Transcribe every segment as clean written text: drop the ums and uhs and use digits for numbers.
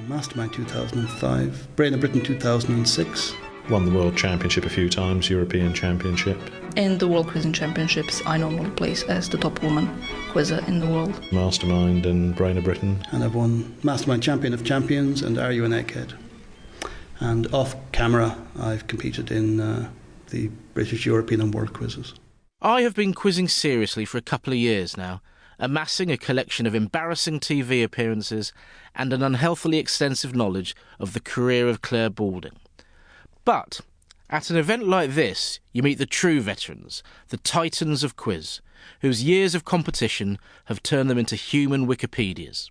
Mastermind 2005, Brain of Britain 2006. Won the World Championship a few times, European Championship. In the World Quizzing Championships, I normally place as the top woman quizzer in the world. Mastermind and Brain of Britain. And I've won Mastermind Champion of Champions and Are You an Egghead? And off camera, I've competed in the British, European and World Quizzes. I have been quizzing seriously for a couple of years now, amassing a collection of embarrassing TV appearances and an unhealthily extensive knowledge of the career of Claire Balding. But at an event like this, you meet the true veterans, the titans of quiz, whose years of competition have turned them into human Wikipedias.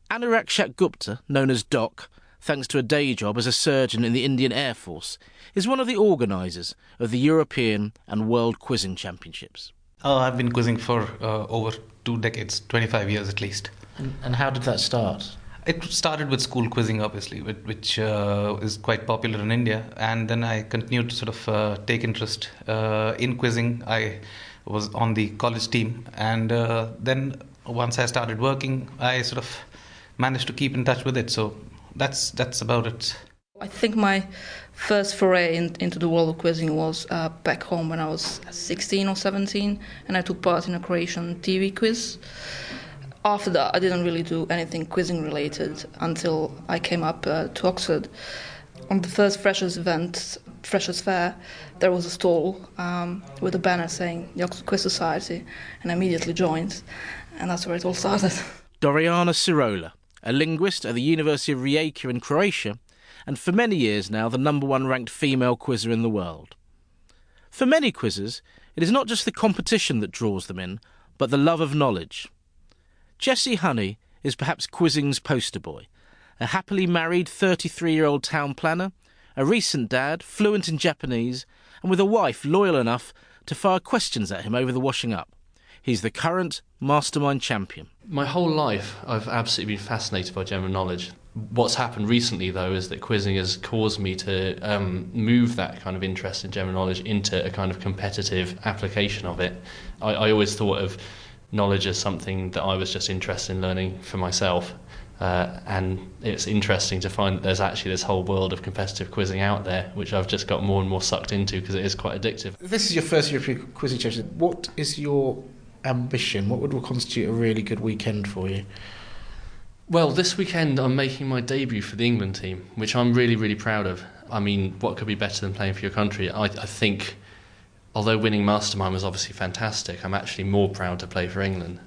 Anurakshat Gupta, known as Doc, thanks to a day job as a surgeon in the Indian Air Force, is one of the organisers of the European and World Quizzing Championships. I've been quizzing for over 2 decades, 25 years at least. And how did that start? It started with school quizzing, obviously, which is quite popular in India. And then I continued to sort of take interest in quizzing. I was on the college team. And then once I started working, I sort of managed to keep in touch with it. So that's about it. I think my first foray into the world of quizzing was back home when I was 16 or 17, and I took part in a Croatian TV quiz. After that, I didn't really do anything quizzing related until I came up to Oxford. On the first Freshers event, Freshers Fair, there was a stall with a banner saying the Oxford Quiz Society, and I immediately joined, and that's where it all started. Doriana Sirola, a linguist at the University of Rijeka in Croatia, and for many years now the #1 ranked female quizzer in the world. For many quizzers, it is not just the competition that draws them in, but the love of knowledge. Jesse Honey is perhaps quizzing's poster boy, a happily married 33-year-old town planner, a recent dad, fluent in Japanese, and with a wife loyal enough to fire questions at him over the washing up. He's the current Mastermind champion. My whole life, I've absolutely been fascinated by general knowledge. What's happened recently, though, is that quizzing has caused me to move that kind of interest in general knowledge into a kind of competitive application of it. I always thought of knowledge as something that I was just interested in learning for myself. And it's interesting to find that there's actually this whole world of competitive quizzing out there, which I've just got more and more sucked into because it is quite addictive. This is your first European Quizzing Championship. What is your ambition? What would constitute a really good weekend for you? Well, this weekend I'm making my debut for the England team, which I'm really, really proud of. I mean, what could be better than playing for your country? I think, although winning Mastermind was obviously fantastic, I'm actually more proud to play for England.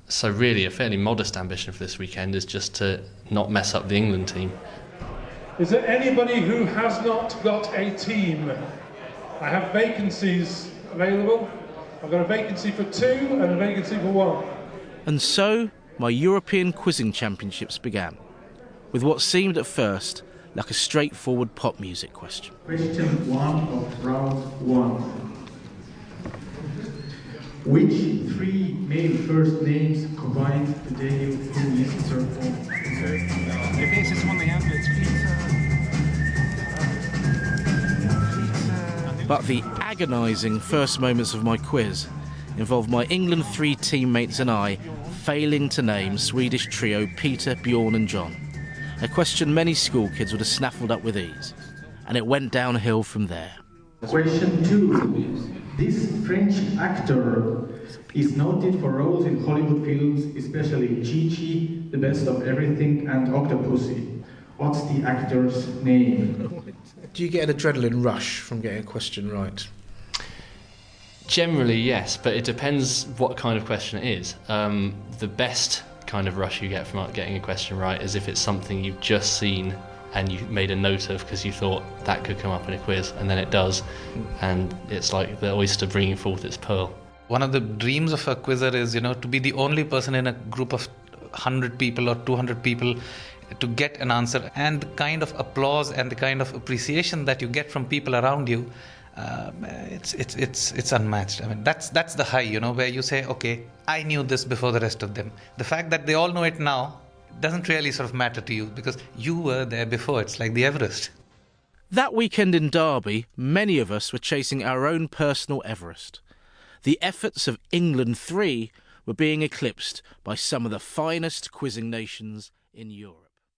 So really, a fairly modest ambition for this weekend is just to not mess up the England team. Is there anybody who has not got a team? I have vacancies available. I've got a vacancy for 2 and a vacancy for 1. And so my European Quizzing Championships began, with what seemed at first like a straightforward pop music question. Question 1 of round 1. Which 3 male first names combined today in this circle? But the agonising first moments of my quiz involved my England 3 teammates and I failing to name Swedish trio Peter, Bjorn and John, a question many school kids would have snaffled up with ease. And it went downhill from there. Question 2. This French actor is noted for roles in Hollywood films, especially Chi-Chi, The Best of Everything and Octopussy. What's the actor's name? Do you get an adrenaline rush from getting a question right? Generally, yes, but it depends what kind of question it is. The best kind of rush you get from getting a question right is if it's something you've just seen and you made a note of because you thought that could come up in a quiz, and then it does, and it's like the oyster bringing forth its pearl. One of the dreams of a quizzer is, to be the only person in a group of 100 people or 200 people to get an answer, and the kind of applause and the kind of appreciation that you get from people around you, it's unmatched. I mean, that's the high, where you say, okay, I knew this before the rest of them. The fact that they all know it now doesn't really sort of matter to you because you were there before. It's like the Everest. That weekend in Derby, many of us were chasing our own personal Everest. The efforts of England 3 were being eclipsed by some of the finest quizzing nations in Europe.